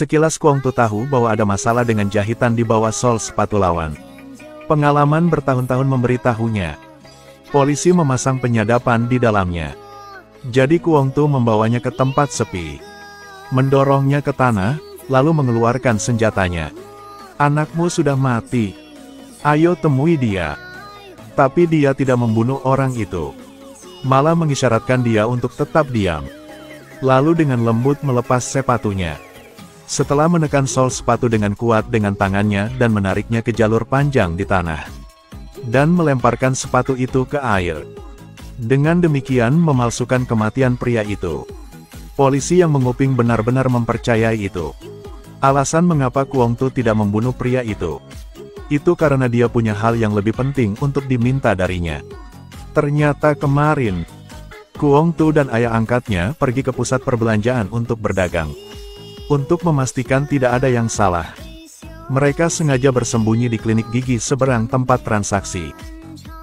Sekilas Kuang Tu tahu bahwa ada masalah dengan jahitan di bawah sol sepatu lawan. Pengalaman bertahun-tahun memberitahunya. Polisi memasang penyadapan di dalamnya. Jadi Kuang Tu membawanya ke tempat sepi. Mendorongnya ke tanah, lalu mengeluarkan senjatanya. Anakmu sudah mati. Ayo temui dia. Tapi dia tidak membunuh orang itu. Malah mengisyaratkan dia untuk tetap diam. Lalu dengan lembut melepas sepatunya. Setelah menekan sol sepatu dengan kuat dengan tangannya dan menariknya ke jalur panjang di tanah. Dan melemparkan sepatu itu ke air. Dengan demikian memalsukan kematian pria itu. Polisi yang menguping benar-benar mempercayai itu. Alasan mengapa Kuang Tu tidak membunuh pria itu. Itu karena dia punya hal yang lebih penting untuk diminta darinya. Ternyata kemarin, Kuang Tu dan ayah angkatnya pergi ke pusat perbelanjaan untuk berdagang. Untuk memastikan tidak ada yang salah. Mereka sengaja bersembunyi di klinik gigi seberang tempat transaksi.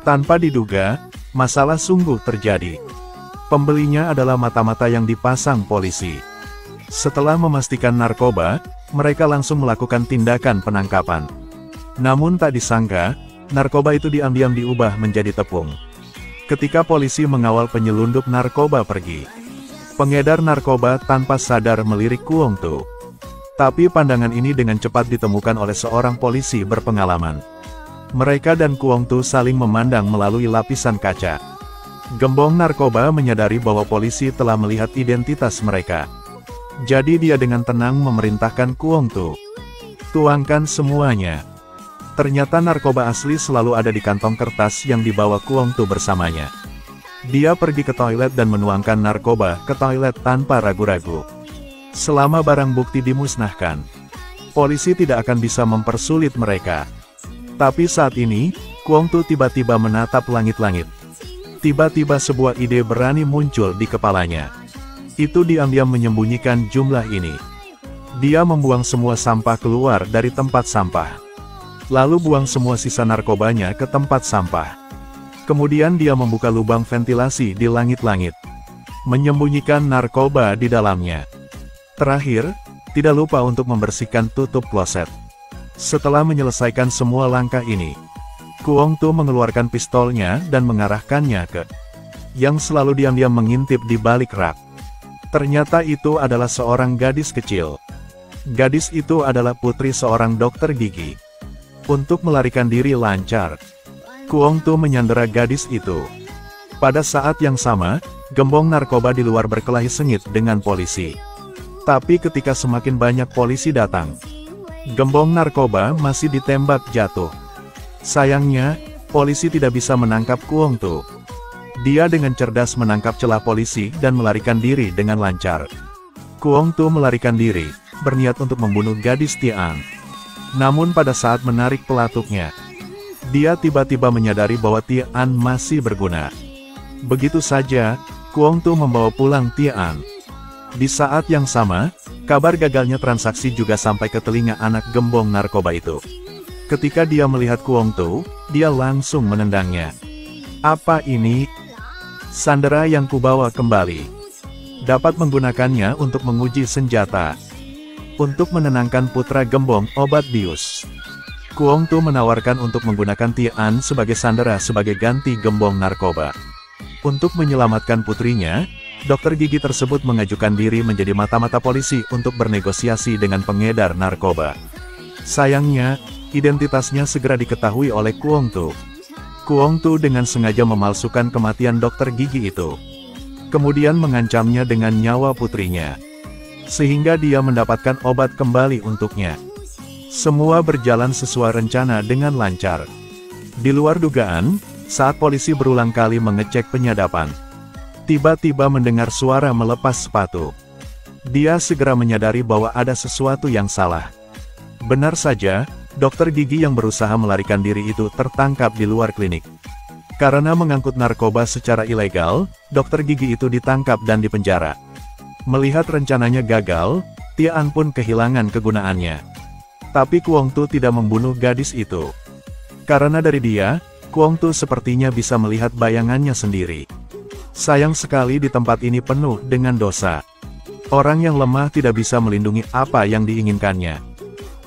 Tanpa diduga, masalah sungguh terjadi. Pembelinya adalah mata-mata yang dipasang polisi. Setelah memastikan narkoba, mereka langsung melakukan tindakan penangkapan. Namun tak disangka, narkoba itu diam-diam diubah menjadi tepung. Ketika polisi mengawal penyelundup narkoba pergi, pengedar narkoba tanpa sadar melirik Kuang Tu. Tapi pandangan ini dengan cepat ditemukan oleh seorang polisi berpengalaman. Mereka dan Kuang Tu saling memandang melalui lapisan kaca. Gembong narkoba menyadari bahwa polisi telah melihat identitas mereka. Jadi dia dengan tenang memerintahkan Kuang Tu. Tuangkan semuanya. Ternyata narkoba asli selalu ada di kantong kertas yang dibawa Kuang Tu bersamanya. Dia pergi ke toilet dan menuangkan narkoba ke toilet tanpa ragu-ragu. Selama barang bukti dimusnahkan, polisi tidak akan bisa mempersulit mereka. Tapi saat ini, Kuang Tu tiba-tiba menatap langit-langit. Tiba-tiba sebuah ide berani muncul di kepalanya. Itu diam-diam menyembunyikan jumlah ini. Dia membuang semua sampah keluar dari tempat sampah. Lalu buang semua sisa narkobanya ke tempat sampah. Kemudian dia membuka lubang ventilasi di langit-langit. Menyembunyikan narkoba di dalamnya. Terakhir, tidak lupa untuk membersihkan tutup kloset. Setelah menyelesaikan semua langkah ini, Kuang Tu mengeluarkan pistolnya dan mengarahkannya ke yang selalu diam-diam mengintip di balik rak. Ternyata itu adalah seorang gadis kecil. Gadis itu adalah putri seorang dokter gigi. Untuk melarikan diri lancar, Kuang Tu menyandera gadis itu. Pada saat yang sama, gembong narkoba di luar berkelahi sengit dengan polisi. Tapi ketika semakin banyak polisi datang, gembong narkoba masih ditembak jatuh. Sayangnya, polisi tidak bisa menangkap Kuang Tu. Dia dengan cerdas menangkap celah polisi dan melarikan diri dengan lancar. Kuang Tu melarikan diri, berniat untuk membunuh gadis Tian. Namun pada saat menarik pelatuknya, dia tiba-tiba menyadari bahwa Tian masih berguna. Begitu saja, Kuang Tu membawa pulang Tian. Di saat yang sama, kabar gagalnya transaksi juga sampai ke telinga anak gembong narkoba itu. Ketika dia melihat Kuang Tu, dia langsung menendangnya. Apa ini? Sandera yang kubawa kembali. Dapat menggunakannya untuk menguji senjata. Untuk menenangkan putra gembong obat bius. Kuang Tu menawarkan untuk menggunakan Tian sebagai sandera sebagai ganti gembong narkoba. Untuk menyelamatkan putrinya, dokter gigi tersebut mengajukan diri menjadi mata-mata polisi untuk bernegosiasi dengan pengedar narkoba. Sayangnya, identitasnya segera diketahui oleh Kuang Tu. Kuang Tu dengan sengaja memalsukan kematian dokter gigi itu. Kemudian mengancamnya dengan nyawa putrinya. Sehingga dia mendapatkan obat kembali untuknya. Semua berjalan sesuai rencana dengan lancar. Di luar dugaan, saat polisi berulang kali mengecek penyadapan, tiba-tiba mendengar suara melepas sepatu. Dia segera menyadari bahwa ada sesuatu yang salah. Benar saja, dokter gigi yang berusaha melarikan diri itu tertangkap di luar klinik. Karena mengangkut narkoba secara ilegal, dokter gigi itu ditangkap dan dipenjara. Melihat rencananya gagal, Tian pun kehilangan kegunaannya. Tapi Kuang Tu tidak membunuh gadis itu. Karena dari dia, Kuang Tu sepertinya bisa melihat bayangannya sendiri. Sayang sekali di tempat ini penuh dengan dosa. Orang yang lemah tidak bisa melindungi apa yang diinginkannya.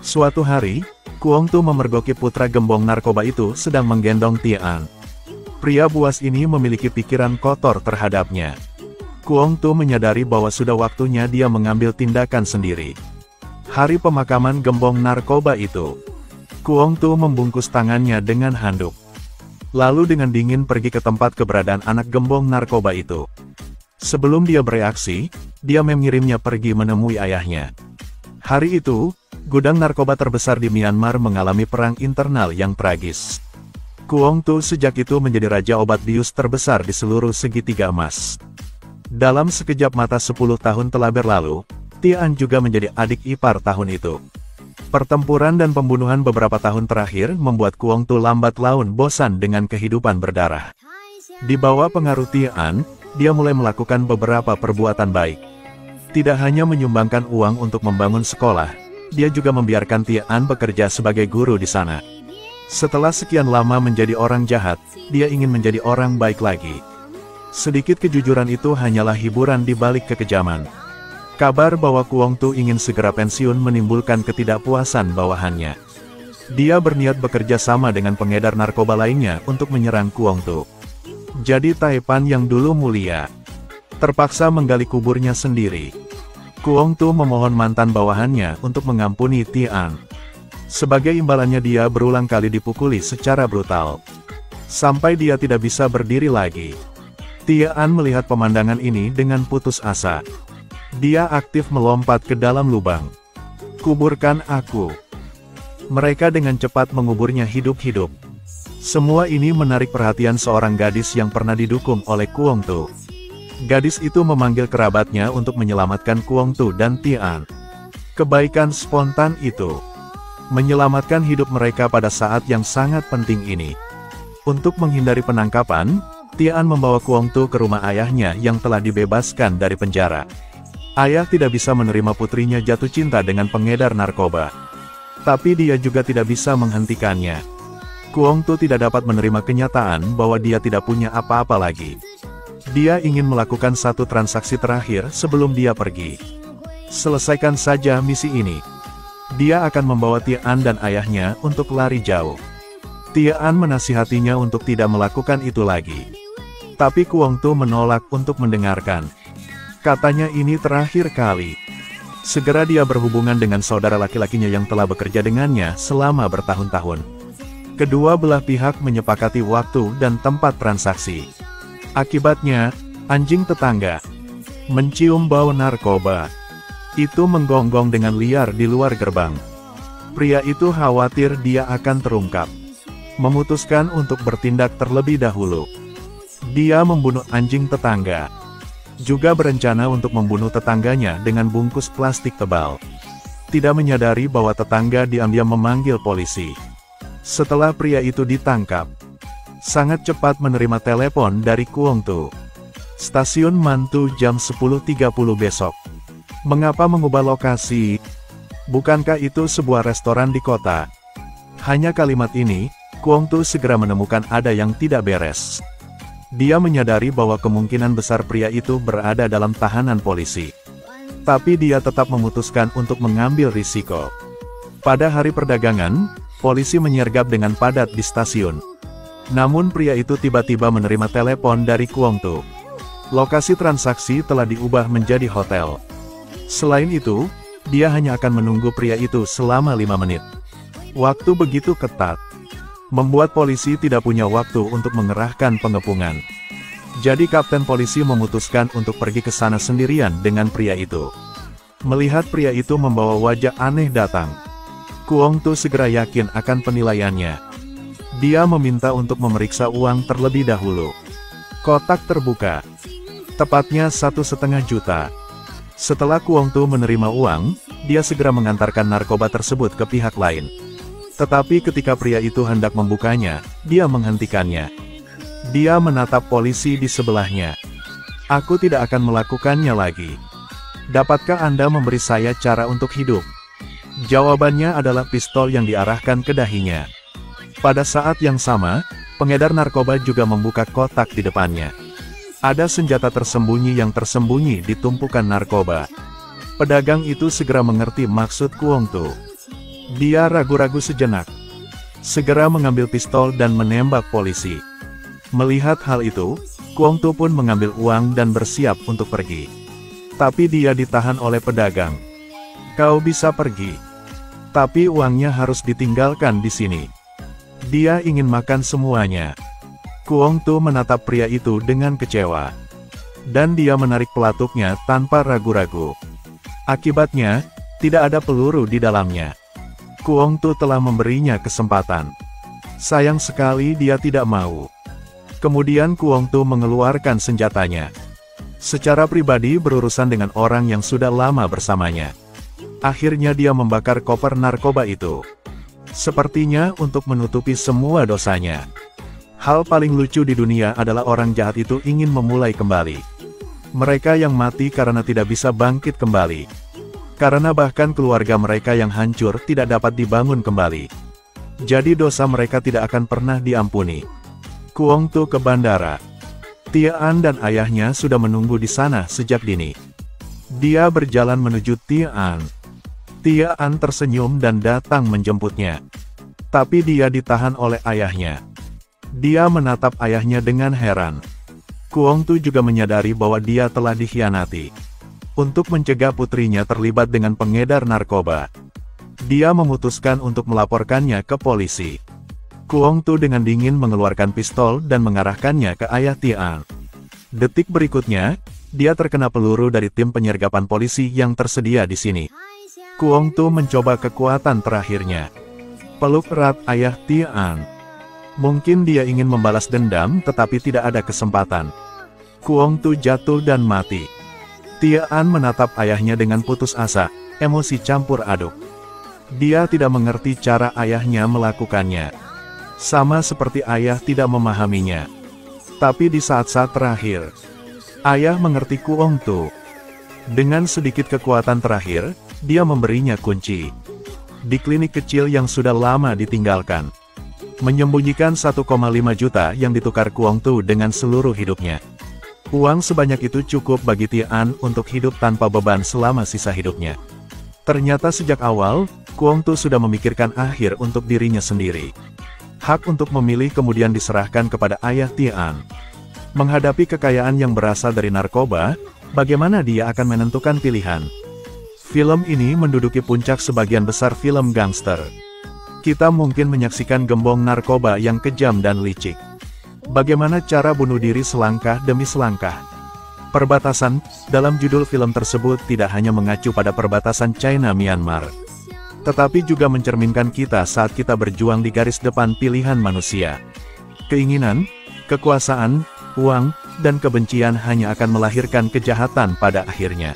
Suatu hari, Kuong Tu memergoki putra gembong narkoba itu sedang menggendong Tian. Pria buas ini memiliki pikiran kotor terhadapnya. Kuong Tu menyadari bahwa sudah waktunya dia mengambil tindakan sendiri. Hari pemakaman gembong narkoba itu, Kuong Tu membungkus tangannya dengan handuk. Lalu dengan dingin pergi ke tempat keberadaan anak gembong narkoba itu. Sebelum dia bereaksi, dia mengirimnya pergi menemui ayahnya. Hari itu, gudang narkoba terbesar di Myanmar mengalami perang internal yang tragis. Kuong Tu sejak itu menjadi raja obat bius terbesar di seluruh segitiga emas. Dalam sekejap mata 10 tahun telah berlalu, Tian juga menjadi adik ipar tahun itu. Pertempuran dan pembunuhan beberapa tahun terakhir membuat Kuong Tu lambat laun bosan dengan kehidupan berdarah. Di bawah pengaruh Tian, dia mulai melakukan beberapa perbuatan baik. Tidak hanya menyumbangkan uang untuk membangun sekolah, dia juga membiarkan Tian bekerja sebagai guru di sana. Setelah sekian lama menjadi orang jahat, dia ingin menjadi orang baik lagi. Sedikit kejujuran itu hanyalah hiburan di balik kekejaman. Kabar bahwa Kuong Tu ingin segera pensiun menimbulkan ketidakpuasan bawahannya. Dia berniat bekerja sama dengan pengedar narkoba lainnya untuk menyerang Kuong Tu. Jadi Taipan yang dulu mulia terpaksa menggali kuburnya sendiri. Kuong Tu memohon mantan bawahannya untuk mengampuni Tian. Sebagai imbalannya dia berulang kali dipukuli secara brutal, sampai dia tidak bisa berdiri lagi. Tian melihat pemandangan ini dengan putus asa. Dia aktif melompat ke dalam lubang. "Kuburkan aku." Mereka dengan cepat menguburnya hidup-hidup. Semua ini menarik perhatian seorang gadis yang pernah didukung oleh Kuong Tu. Gadis itu memanggil kerabatnya untuk menyelamatkan Kuong Tu dan Tian. Kebaikan spontan itu menyelamatkan hidup mereka pada saat yang sangat penting ini. Untuk menghindari penangkapan, Tian membawa Kuong Tu ke rumah ayahnya yang telah dibebaskan dari penjara. Ayah tidak bisa menerima putrinya jatuh cinta dengan pengedar narkoba. Tapi dia juga tidak bisa menghentikannya. Kuong Tu tidak dapat menerima kenyataan bahwa dia tidak punya apa-apa lagi. Dia ingin melakukan satu transaksi terakhir sebelum dia pergi. Selesaikan saja misi ini. Dia akan membawa Tian dan ayahnya untuk lari jauh. Tian menasihatinya untuk tidak melakukan itu lagi. Tapi Kuong Tu menolak untuk mendengarkan. Katanya ini terakhir kali. Segera dia berhubungan dengan saudara laki-lakinya yang telah bekerja dengannya selama bertahun-tahun. Kedua belah pihak menyepakati waktu dan tempat transaksi. Akibatnya, anjing tetangga mencium bau narkoba. Itu menggonggong dengan liar di luar gerbang. Pria itu khawatir dia akan terungkap. Memutuskan untuk bertindak terlebih dahulu. Dia membunuh anjing tetangga. Juga berencana untuk membunuh tetangganya dengan bungkus plastik tebal. Tidak menyadari bahwa tetangga diam-diam memanggil polisi. Setelah pria itu ditangkap, sangat cepat menerima telepon dari Kuong Tu. Stasiun Mantu jam 10.30 besok. Mengapa mengubah lokasi? Bukankah itu sebuah restoran di kota? Hanya kalimat ini, Kuong Tu segera menemukan ada yang tidak beres. Dia menyadari bahwa kemungkinan besar pria itu berada dalam tahanan polisi. Tapi dia tetap memutuskan untuk mengambil risiko. Pada hari perdagangan, polisi menyergap dengan padat di stasiun. Namun pria itu tiba-tiba menerima telepon dari Kuong Tu. Lokasi transaksi telah diubah menjadi hotel. Selain itu, dia hanya akan menunggu pria itu selama 5 menit. Waktu begitu ketat, membuat polisi tidak punya waktu untuk mengerahkan pengepungan. Jadi kapten polisi memutuskan untuk pergi ke sana sendirian dengan pria itu. Melihat pria itu membawa wajah aneh datang, Kuong Tu segera yakin akan penilaiannya. Dia meminta untuk memeriksa uang terlebih dahulu. Kotak terbuka. Tepatnya 1,5 juta. Setelah Kuong Tu menerima uang, dia segera mengantarkan narkoba tersebut ke pihak lain. Tetapi ketika pria itu hendak membukanya, dia menghentikannya. Dia menatap polisi di sebelahnya. "Aku tidak akan melakukannya lagi. Dapatkah Anda memberi saya cara untuk hidup?" Jawabannya adalah pistol yang diarahkan ke dahinya. Pada saat yang sama, pengedar narkoba juga membuka kotak di depannya. Ada senjata tersembunyi yang tersembunyi di tumpukan narkoba. Pedagang itu segera mengerti maksud Kuong Tu. Dia ragu-ragu sejenak, segera mengambil pistol dan menembak polisi. Melihat hal itu, Kuong Tu pun mengambil uang dan bersiap untuk pergi. Tapi dia ditahan oleh pedagang. Kau bisa pergi, tapi uangnya harus ditinggalkan di sini. Dia ingin makan semuanya. Kuong Tu menatap pria itu dengan kecewa. Dan dia menarik pelatuknya tanpa ragu-ragu. Akibatnya, tidak ada peluru di dalamnya. Kuong Tu telah memberinya kesempatan. Sayang sekali dia tidak mau. Kemudian Kuong Tu mengeluarkan senjatanya. Secara pribadi berurusan dengan orang yang sudah lama bersamanya. Akhirnya dia membakar koper narkoba itu. Sepertinya untuk menutupi semua dosanya. Hal paling lucu di dunia adalah orang jahat itu ingin memulai kembali. Mereka yang mati karena tidak bisa bangkit kembali. Karena bahkan keluarga mereka yang hancur tidak dapat dibangun kembali. Jadi dosa mereka tidak akan pernah diampuni. Kuong Tu ke bandara. Tia An dan ayahnya sudah menunggu di sana sejak dini. Dia berjalan menuju Tia An. Tia An tersenyum dan datang menjemputnya. Tapi dia ditahan oleh ayahnya. Dia menatap ayahnya dengan heran. Kuong Tu juga menyadari bahwa dia telah dikhianati. Untuk mencegah putrinya terlibat dengan pengedar narkoba, dia memutuskan untuk melaporkannya ke polisi. Kuong Tu dengan dingin mengeluarkan pistol dan mengarahkannya ke ayah Tia An. Detik berikutnya, dia terkena peluru dari tim penyergapan polisi yang tersedia di sini. Kuong Tu mencoba kekuatan terakhirnya. Peluk erat ayah Tia An. Mungkin dia ingin membalas dendam tetapi tidak ada kesempatan. Kuong Tu jatuh dan mati. Tia An menatap ayahnya dengan putus asa, emosi campur aduk. Dia tidak mengerti cara ayahnya melakukannya. Sama seperti ayah tidak memahaminya. Tapi di saat-saat terakhir, ayah mengerti Kuong Tu. Dengan sedikit kekuatan terakhir, dia memberinya kunci. Di klinik kecil yang sudah lama ditinggalkan. Menyembunyikan 1,5 juta yang ditukar Kuong Tu dengan seluruh hidupnya. Uang sebanyak itu cukup bagi Tia An untuk hidup tanpa beban selama sisa hidupnya. Ternyata sejak awal, Kuong Tu sudah memikirkan akhir untuk dirinya sendiri. Hak untuk memilih kemudian diserahkan kepada ayah Tia An. Menghadapi kekayaan yang berasal dari narkoba, bagaimana dia akan menentukan pilihan? Film ini menduduki puncak sebagian besar film gangster. Kita mungkin menyaksikan gembong narkoba yang kejam dan licik. Bagaimana cara bunuh diri selangkah demi selangkah. Perbatasan, dalam judul film tersebut tidak hanya mengacu pada perbatasan China-Myanmar. Tetapi juga mencerminkan kita saat kita berjuang di garis depan pilihan manusia. Keinginan, kekuasaan, uang, dan kebencian hanya akan melahirkan kejahatan pada akhirnya.